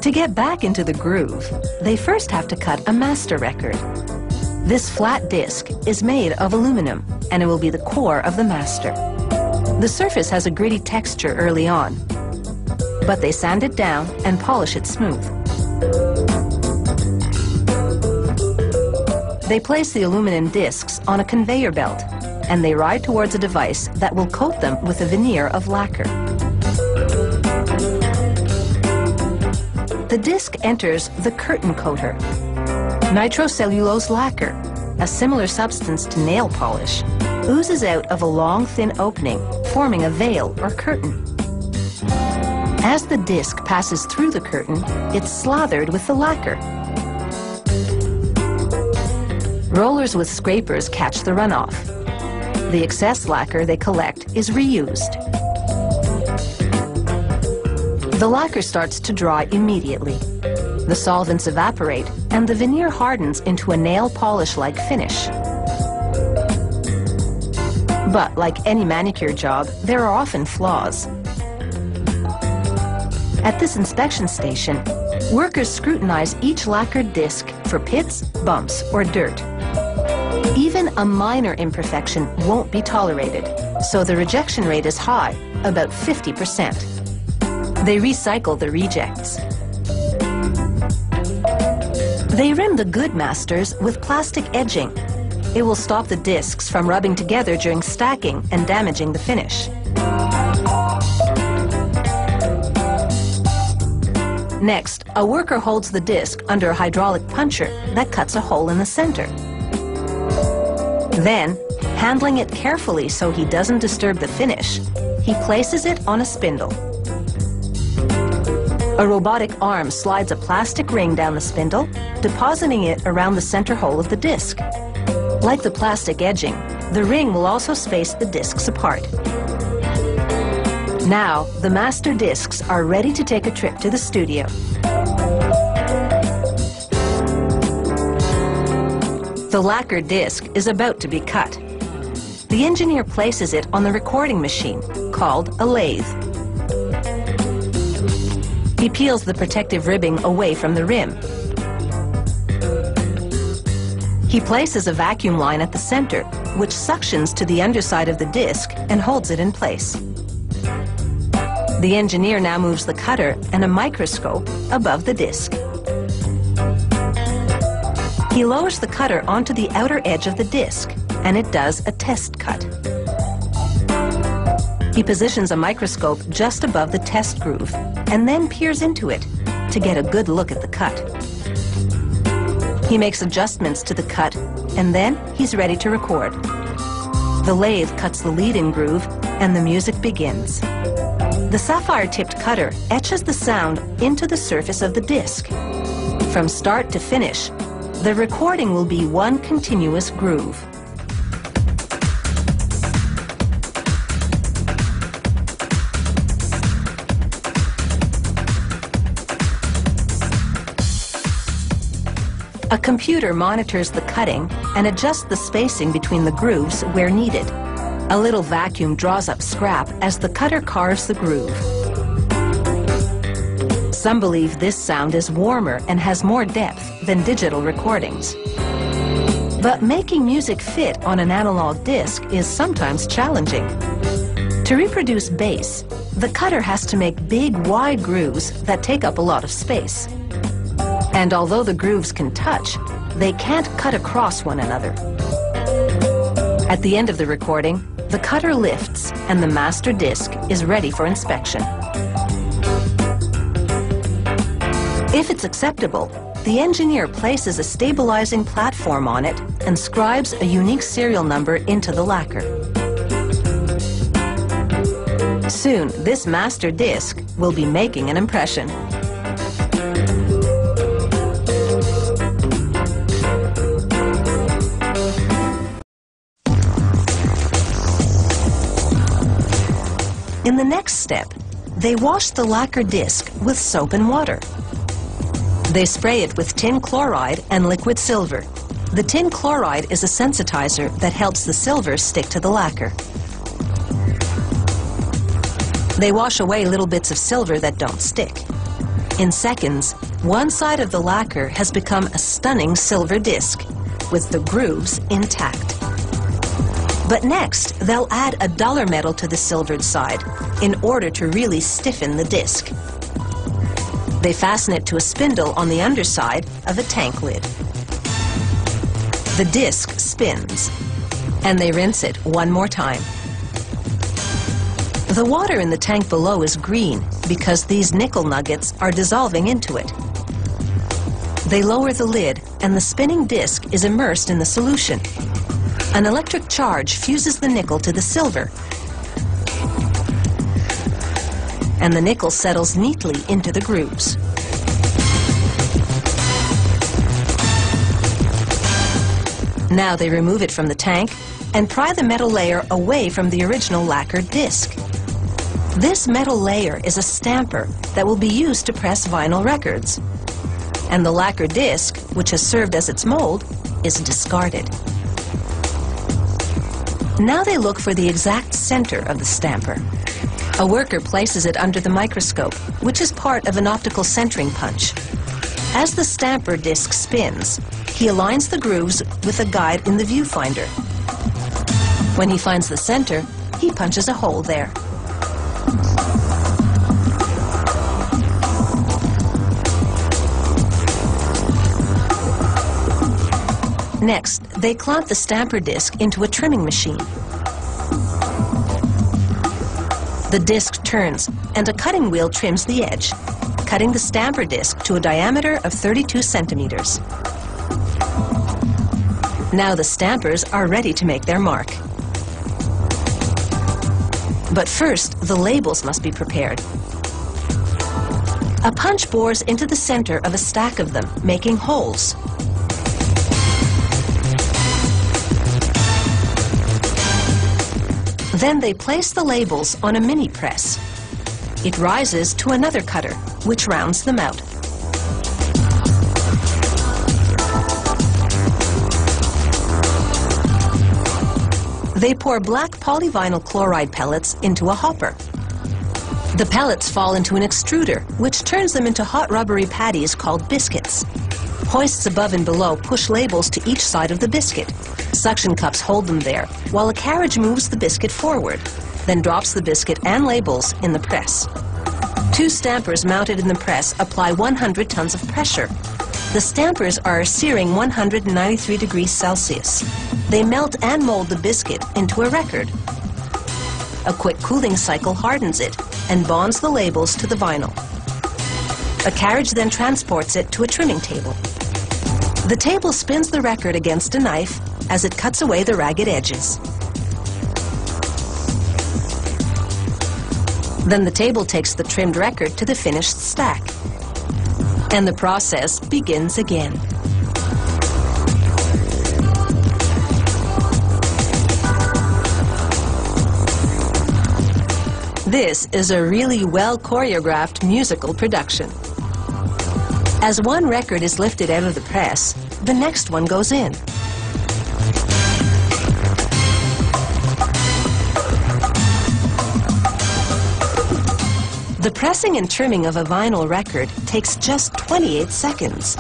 To get back into the groove, they first have to cut a master record. This flat disc is made of aluminum, and it will be the core of the master. The surface has a gritty texture early on, but they sand it down and polish it smooth. They place the aluminum discs on a conveyor belt, and they ride towards a device that will coat them with a veneer of lacquer. The disc enters the curtain coater. Nitrocellulose lacquer, a similar substance to nail polish, oozes out of a long, thin opening, forming a veil or curtain. As the disc passes through the curtain, it's slathered with the lacquer. Rollers with scrapers catch the runoff. The excess lacquer they collect is reused. The lacquer starts to dry immediately. The solvents evaporate, and the veneer hardens into a nail polish-like finish. But like any manicure job, there are often flaws. At this inspection station, workers scrutinize each lacquered disc for pits, bumps, or dirt. Even a minor imperfection won't be tolerated, so the rejection rate is high, about 50%. They recycle the rejects. They rim the good masters with plastic edging. It will stop the discs from rubbing together during stacking and damaging the finish. Next, a worker holds the disc under a hydraulic puncher that cuts a hole in the center. Then, handling it carefully so he doesn't disturb the finish, he places it on a spindle. A robotic arm slides a plastic ring down the spindle, depositing it around the center hole of the disc. Like the plastic edging, the ring will also space the discs apart. Now, the master discs are ready to take a trip to the studio. The lacquer disc is about to be cut. The engineer places it on the recording machine, called a lathe. He peels the protective ribbing away from the rim. He places a vacuum line at the center, which suctions to the underside of the disc and holds it in place. The engineer now moves the cutter and a microscope above the disc. He lowers the cutter onto the outer edge of the disc, and it does a test cut. He positions a microscope just above the test groove and then peers into it to get a good look at the cut. He makes adjustments to the cut, and then he's ready to record. The lathe cuts the lead-in groove, and the music begins. The sapphire-tipped cutter etches the sound into the surface of the disc. From start to finish, the recording will be one continuous groove. A computer monitors the cutting and adjusts the spacing between the grooves where needed. A little vacuum draws up scrap as the cutter carves the groove. Some believe this sound is warmer and has more depth than digital recordings. But making music fit on an analog disc is sometimes challenging. To reproduce bass, the cutter has to make big, wide grooves that take up a lot of space. And although the grooves can touch, they can't cut across one another. At the end of the recording, the cutter lifts and the master disc is ready for inspection. If it's acceptable, the engineer places a stabilizing platform on it and scribes a unique serial number into the lacquer. Soon, this master disc will be making an impression. In the next step, they wash the lacquer disc with soap and water. They spray it with tin chloride and liquid silver. The tin chloride is a sensitizer that helps the silver stick to the lacquer. They wash away little bits of silver that don't stick. In seconds, one side of the lacquer has become a stunning silver disc, with the grooves intact. But next, they'll add a duller metal to the silvered side in order to really stiffen the disc. They fasten it to a spindle on the underside of a tank lid. The disc spins, and they rinse it one more time. The water in the tank below is green because these nickel nuggets are dissolving into it. They lower the lid, and the spinning disc is immersed in the solution. An electric charge fuses the nickel to the silver, and the nickel settles neatly into the grooves. Now they remove it from the tank and pry the metal layer away from the original lacquered disc. This metal layer is a stamper that will be used to press vinyl records. And the lacquer disc, which has served as its mold, is discarded. Now they look for the exact center of the stamper. A worker places it under the microscope, which is part of an optical centering punch. As the stamper disc spins, he aligns the grooves with a guide in the viewfinder. When he finds the center, he punches a hole there. Next, they clamp the stamper disc into a trimming machine. The disc turns, and a cutting wheel trims the edge, cutting the stamper disc to a diameter of 32 centimeters. Now the stampers are ready to make their mark. But first, the labels must be prepared. A punch bores into the center of a stack of them, making holes. Then they place the labels on a mini press. It rises to another cutter, which rounds them out. They pour black polyvinyl chloride pellets into a hopper. The pellets fall into an extruder, which turns them into hot rubbery patties called biscuits. Hoists above and below push labels to each side of the biscuit. Suction cups hold them there, while a carriage moves the biscuit forward, then drops the biscuit and labels in the press. Two stampers mounted in the press apply 100 tons of pressure. The stampers are searing 193 degrees Celsius. They melt and mold the biscuit into a record. A quick cooling cycle hardens it and bonds the labels to the vinyl. A carriage then transports it to a trimming table. The table spins the record against a knife as it cuts away the ragged edges. Then the table takes the trimmed record to the finished stack. And the process begins again. This is a really well choreographed musical production. As one record is lifted out of the press, the next one goes in. The pressing and trimming of a vinyl record takes just 28 seconds.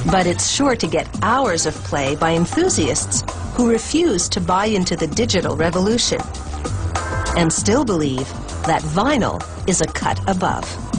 But it's sure to get hours of play by enthusiasts who refuse to buy into the digital revolution and still believe that vinyl is a cut above.